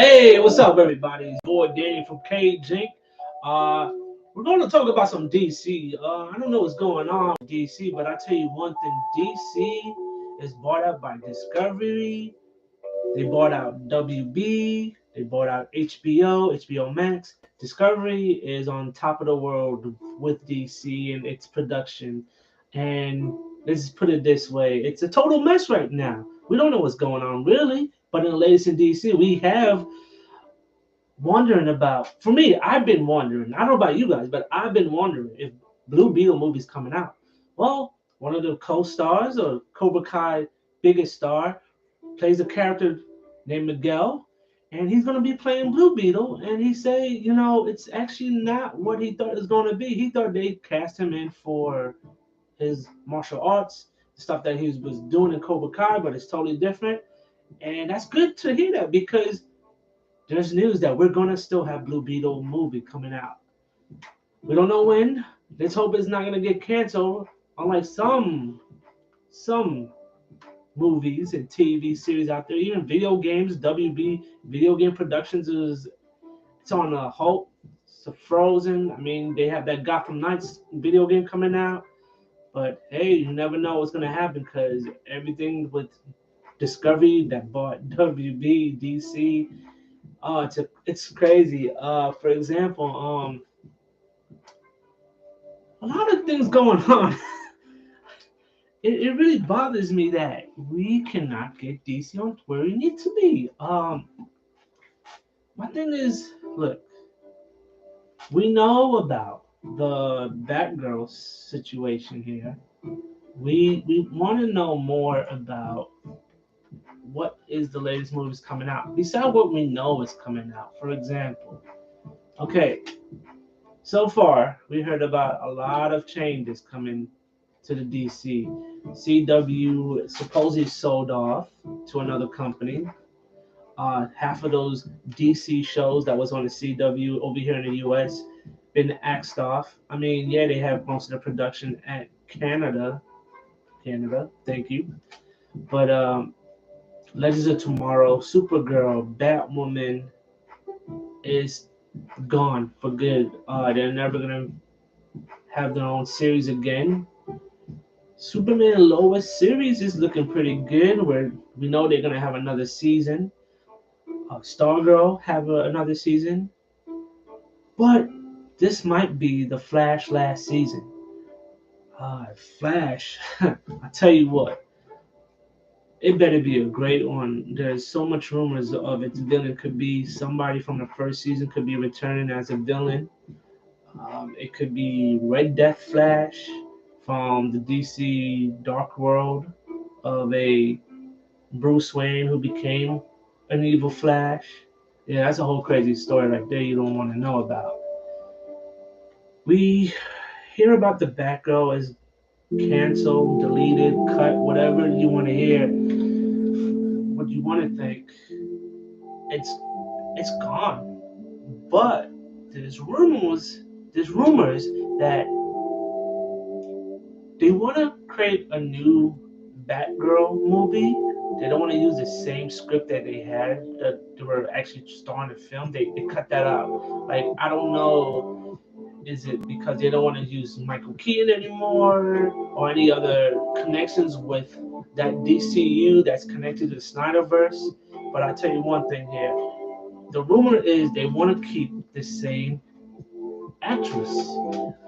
Hey, what's up, everybody? It's boy Danny from K Jink. Uh, we're going to talk about some DC. I don't know what's going on with DC, but I tell you one thing: DC is bought out by Discovery. They bought out WB. They bought out HBO Max. Discovery is on top of the world with DC and its production. And let's put it this way: it's a total mess right now. We don't know what's going on really, but in the latest in DC, we have wondering about. For me, I've been wondering. I don't know about you guys, but I've been wondering if Blue Beetle movie's coming out. Well, one of the co-stars or Cobra Kai biggest star plays a character named Miguel, and he's gonna be playing Blue Beetle. And he say, it's actually not what he thought it was gonna be. He thought they cast him in for his martial arts stuff that he was doing in Cobra Kai, but it's totally different. And that's good to hear that because there's news that we're gonna still have Blue Beetle movie coming out. We don't know when. Let's hope it's not gonna get canceled. Unlike some movies and TV series out there, even video games, WB Video Game Productions it's on a halt. It's a frozen. I mean, they have that Gotham Knights video game coming out, but hey, you never know what's gonna happen because everything with Discovery that bought WB, DC. Oh, it's crazy. For example, a lot of things going on. It really bothers me that we cannot get DC on where we need to be. My thing is, look, we know about the Batgirl situation here. We want to know more about what is the latest movies coming out. Besides what we know is coming out. For example, okay, so far we heard about a lot of changes coming to the DC. CW supposedly sold off to another company. Half of those DC shows that was on the CW over here in the US been axed off. I mean, yeah, they have most of the production at Canada, thank you. But Legends of Tomorrow, Supergirl, Batwoman is gone for good. They're never gonna have their own series again. Superman and Lois series is looking pretty good. Where we know they're gonna have another season. Stargirl have another season, but this might be the Flash last season. Flash, I tell you what, it better be a great one. There's so much rumors of its villain could be somebody from the first season could be returning as a villain. It could be Red Death Flash from the DC Dark World of a Bruce Wayne who became an evil Flash. Yeah, that's a whole crazy story right there you don't want to know about. We hear about the Batgirl as canceled, deleted, cut, whatever you want to hear, what you want to think. It's it's gone. But there's rumors that they want to create a new Batgirl movie. They don't want to use the same script that they had that they were actually starting to film. They cut that out. Like I don't know, is it because they don't want to use Michael Keaton anymore or any other connections with that DCU that's connected to the Snyderverse? But I tell you one thing here: the rumor is they want to keep the same actress,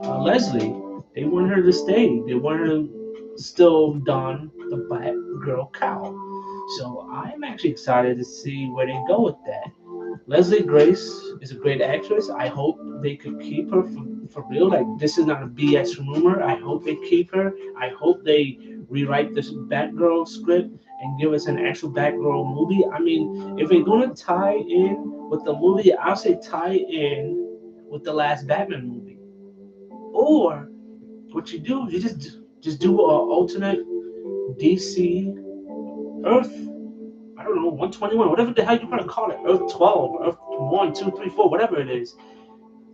Leslie. They want her to stay. They want her to still don the Batgirl cowl. So I'm actually excited to see where they go with that. Leslie Grace is a great actress. I hope they could keep her for real. Like this is not a BS rumor. I hope they keep her. I hope they rewrite this Batgirl script and give us an actual Batgirl movie. I mean, if they're gonna tie in with the movie, I'll say tie in with the last Batman movie. Or what you do, you just do a alternate DC Earth. I don't know, 121, whatever the hell you want to call it, Earth 12, Earth 1, 2, 3, 4, whatever it is.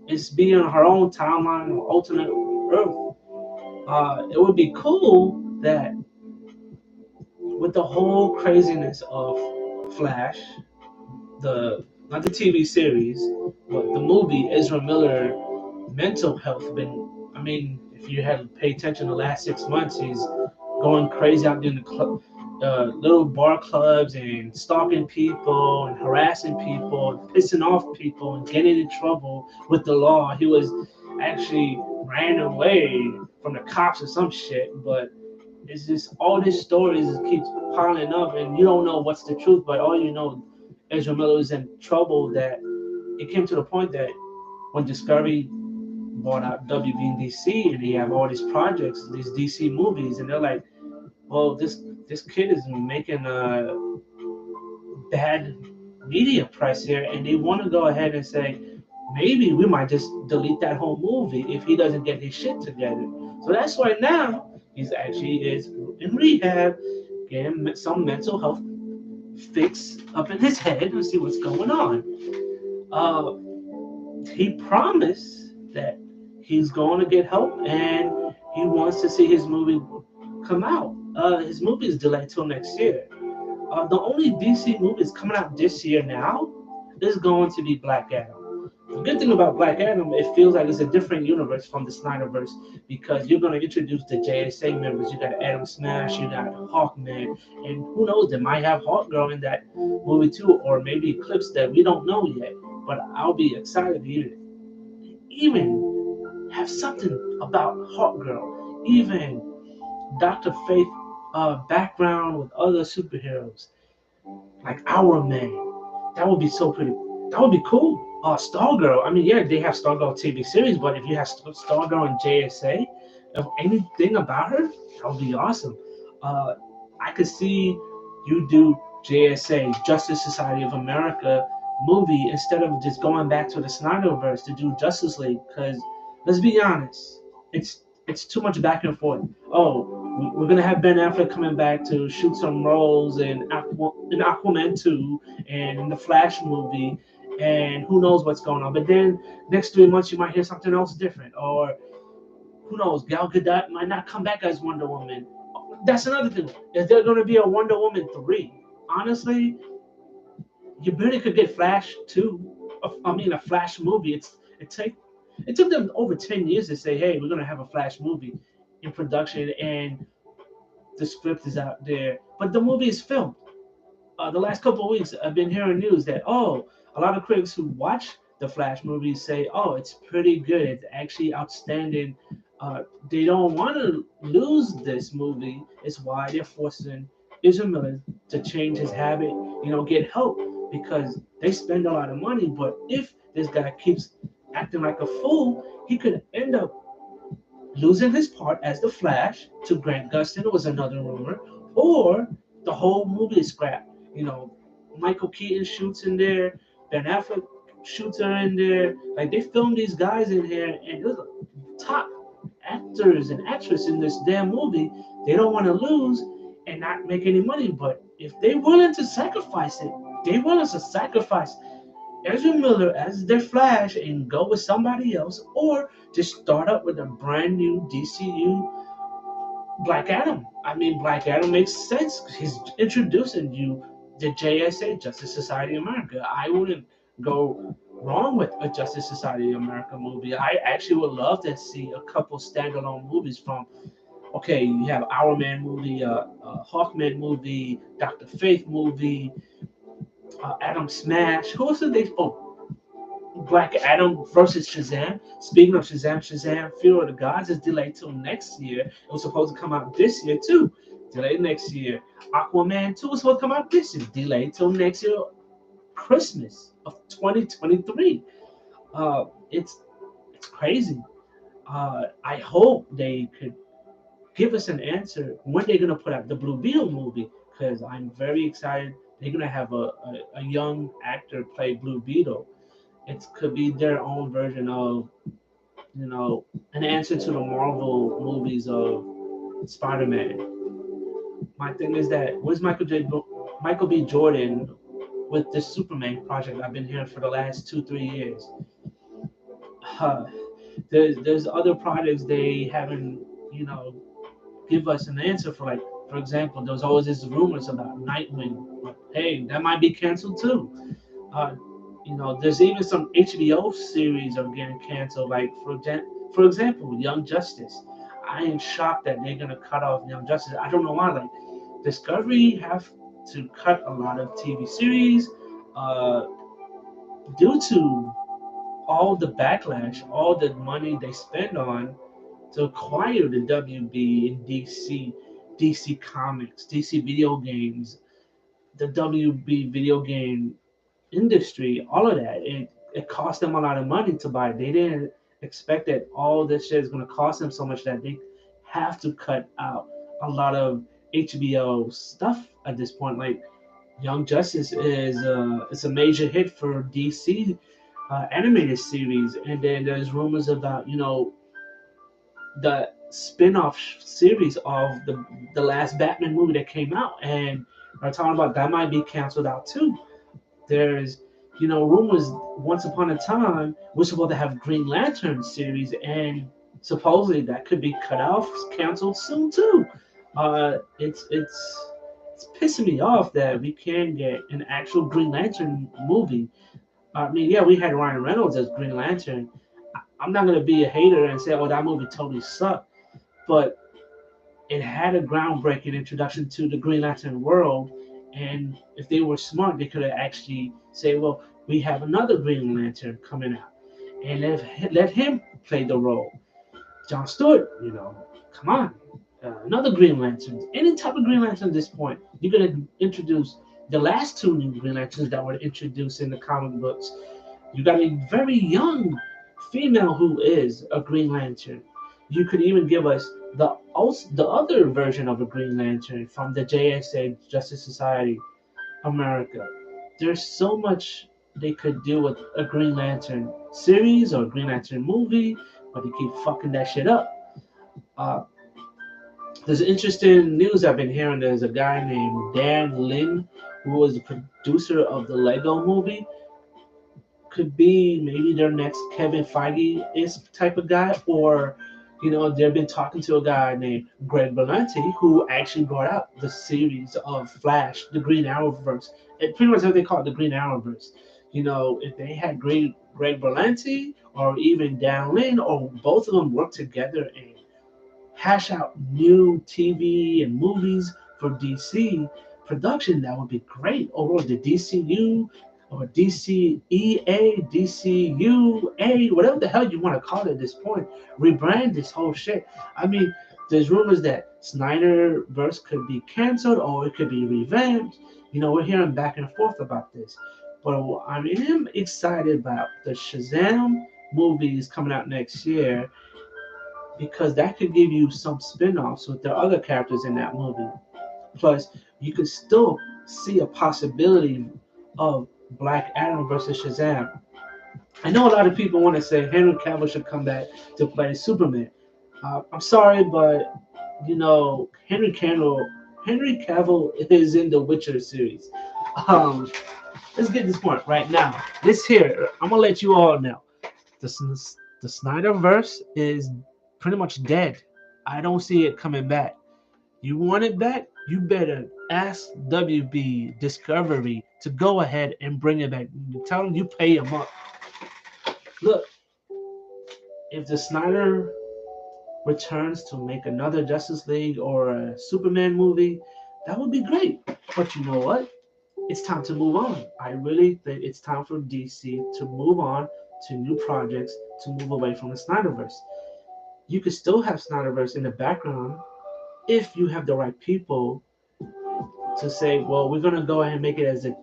It's being her own timeline or alternate Earth. It would be cool that with the whole craziness of Flash, the not the TV series, but the movie Ezra Miller mental health been. I mean, if you had paid attention the last 6 months, he's going crazy out there in the little bar clubs and stalking people and harassing people and pissing off people and getting in trouble with the law. He was actually ran away from the cops or some shit, but it's just all these stories keeps piling up, and you don't know what's the truth. But all you know, Ezra Miller was in trouble. That it came to the point that when Discovery bought out WB and DC, and they have all these projects, these DC movies, and they're like, well, this kid is making a bad media press here, and they want to go ahead and say maybe we might just delete that whole movie if he doesn't get his shit together. So that's why now he's actually is in rehab, getting some mental health fix up in his head and see what's going on. He promised that he's going to get help and he wants to see his movie come out. His movie is delayed till next year. The only DC movie that's coming out this year now is going to be Black Adam. The good thing about Black Adam, it feels like it's a different universe from the Snyderverse because you're going to introduce the JSA members. You got Adam Smash, you got Hawkman, and who knows, they might have Hawkgirl in that movie too, or maybe Eclipse that we don't know yet. But I'll be excited to even have something about Hawkgirl, even Dr. Faith background with other superheroes like Our Man. That would be so pretty. That would be cool. Stargirl. I mean, yeah, they have Stargirl TV series, but if you have Stargirl and JSA, if anything about her, that would be awesome. Uh, I could see you do JSA, Justice Society of America movie instead of just going back to the Snyderverse to do Justice League. Because let's be honest, it's too much back and forth. Oh, we're gonna have Ben Affleck coming back to shoot some roles in Aquaman 2 and in the Flash movie, and who knows what's going on. But then next 3 months you might hear something else different, or who knows, Gal Gadot might not come back as Wonder Woman. That's another thing. Is there gonna be a Wonder Woman 3? Honestly, you barely could get Flash 2. I mean, a Flash movie. It took them over 10 years to say, hey, we're gonna have a Flash movie in production, and the script is out there, but the movie is filmed. The last couple of weeks, I've been hearing news that a lot of critics who watch the Flash movies say, it's pretty good. It's actually outstanding. They don't want to lose this movie. It's why they're forcing Israel Miller to change his habit, get help because they spend a lot of money. But if this guy keeps acting like a fool, he could end up losing his part as the Flash to Grant Gustin was another rumor, or the whole movie is scrapped. Michael Keaton shoots in there, Ben Affleck shoots are in there. Like they filmed these guys in here, and there's top actors and actresses in this damn movie. They don't want to lose and not make any money, but if they're willing to sacrifice it, they willing to sacrifice Ezra Miller as their Flash and go with somebody else, or just start up with a brand new DCU Black Adam. I mean, Black Adam makes sense. He's introducing you to JSA, Justice Society of America. I wouldn't go wrong with a Justice Society of America movie. I actually would love to see a couple standalone movies from. Okay, you have Our Man movie, Hawkman movie, Dr. Faith movie, Adam Smash. Who else did they? Oh, Black Adam versus Shazam. Speaking of Shazam, Fear of the Gods is delayed till next year. It was supposed to come out this year too. Delayed next year. Aquaman 2 was supposed to come out this year. Delayed till next year, Christmas of 2023. It's crazy. I hope they could give us an answer when they're gonna put out the Blue Beetle movie because I'm very excited. They're gonna have a young actor play Blue Beetle. It could be their own version of, an answer to the Marvel movies of Spider-Man. My thing is that where's Michael B. Jordan with this Superman project I've been hearing for the last 2-3 years? Uh, there's other projects they haven't, give us an answer for. Like, for example, there's always this rumors about Nightwing. Hey, that might be canceled too. Uh, There's even some HBO series are getting canceled. Like for example, Young Justice. I am shocked that they're gonna cut off Young Justice. I don't know why. Like Discovery have to cut a lot of TV series uh, due to all the backlash, all the money they spend on to acquire the WB and DC Comics, DC video games, the WB video game industry, all of that. It cost them a lot of money to buy. They didn't expect that all this shit is going to cost them so much that they have to cut out a lot of HBO stuff at this point. Like Young Justice is it's a major hit for DC animated series, and then there's rumors about the spin-off series of the last Batman movie that came out, and are talking about that might be canceled out too. There's rumors. Once upon a time we're supposed to have Green Lantern series, and supposedly that could be cut off, canceled soon too. It's pissing me off that we can't get an actual Green Lantern movie. I mean, yeah, we had Ryan Reynolds as Green Lantern. I'm not gonna be a hater and say, "Oh, that movie totally sucked," but it had a groundbreaking introduction to the Green Lantern world. And if they were smart, they could have actually say, "Well, we have another Green Lantern coming out," and let him play the role. John Stewart, come on, another Green Lantern, any type of Green Lantern at this point. You're gonna introduce the last two new Green Lanterns that were introduced in the comic books. You got a very young female who is a Green Lantern. You could even give us the other version of a Green Lantern from the JSA Justice Society America. There's so much they could do with a Green Lantern series or a Green Lantern movie, but they keep fucking that shit up. Uh, there's interesting news I've been hearing. There's a guy named Dan Lin who was the producer of the Lego movie. Could be maybe their next Kevin Feige is type of guy, or they've been talking to a guy named Greg Berlanti who actually brought out the series of Flash, the Green Arrowverse. It pretty much what they call it, the Green Arrowverse. If they had Greg Berlanti or even Dan Lin or both of them work together and hash out new TV and movies for DC production, that would be great. Or the DCU or DCEA, DCUA, whatever the hell you want to call it at this point. Rebrand this whole shit. I mean, there's rumors that Snyderverse could be canceled or it could be revamped. We're hearing back and forth about this. But I am excited about the Shazam movies coming out next year, because that could give you some spin-offs with the other characters in that movie. Plus, you could still see a possibility of Black Adam versus Shazam. I know a lot of people want to say Henry Cavill should come back to play Superman. I'm sorry, but Henry Cavill is in the Witcher series. Let's get this point right now. This here, I'm gonna let you all know. The Snyderverse is pretty much dead. I don't see it coming back. You want it back? You better ask WB Discovery to go ahead and bring it back. Tell them you pay them up. Look, if the Snyder returns to make another Justice League or a Superman movie, that would be great. But you know what? It's time to move on. I really think it's time for DC to move on to new projects, to move away from the Snyderverse. You could still have Snyderverse in the background if you have the right people to say, well, we're going to go ahead and make it as a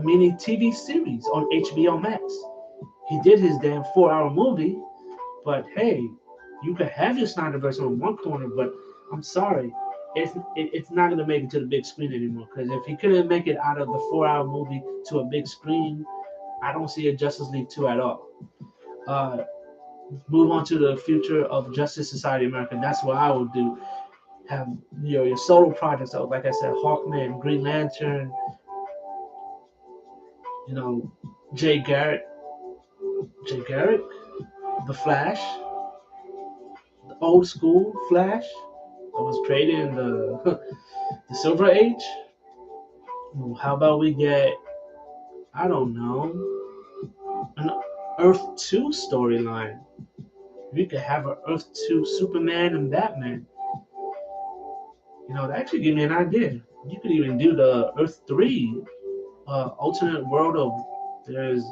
mini TV series on HBO Max. He did his damn 4-hour movie, but hey, you could have your Snyderverse on one corner, but I'm sorry, it's not going to make it to the big screen anymore, because if he couldn't make it out of the 4-hour movie to a big screen, I don't see a Justice League 2 at all. Move on to the future of Justice Society America. That's what I would do. Have your solo projects, like I said, Hawkman, Green Lantern, Jay Garrick, the Flash, the old school Flash that was created in the Silver Age. How about we get, I don't know, an Earth 2 storyline. We could have an Earth 2 Superman and Batman. That actually gave me an idea. You could even do the Earth 3 alternate world of there's,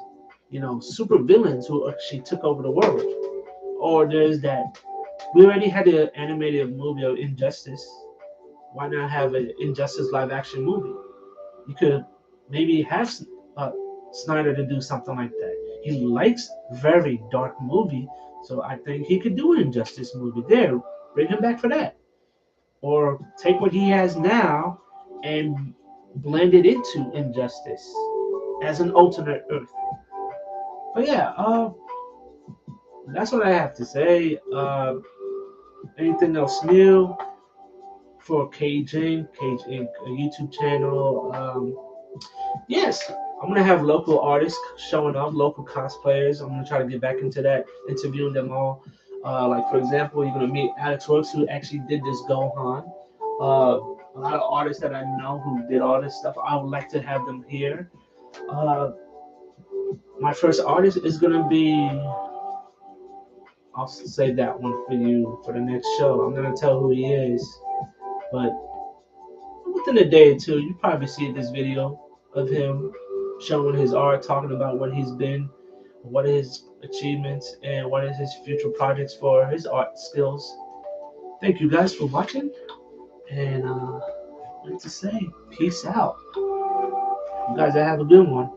super villains who actually took over the world. Or there's that we already had the animated movie of Injustice. Why not have an Injustice live action movie? You could maybe have uh, Snyder to do something like that. He likes very dark movie, so I think he could do an Injustice movie. There, bring him back for that, or take what he has now and blend it into Injustice as an alternate Earth. But yeah, that's what I have to say. Anything else new for Cage Inc. A YouTube channel? Yes, I'm gonna have local artists showing up, local cosplayers. I'm gonna try to get back into that, interviewing them all. Like for example, you're gonna meet Alex Works, who actually did this Gohan. A lot of artists that I know who did all this stuff. I would like to have them here. Uh, my first artist is gonna be. I'll save that one for you for the next show. I'm gonna tell who he is, but within a day or two, you probably see this video of him showing his art, talking about what he's been, what are his achievements, and what is his future projects for his art skills. Thank you guys for watching, and I'd like to say peace out. You guys have a good one.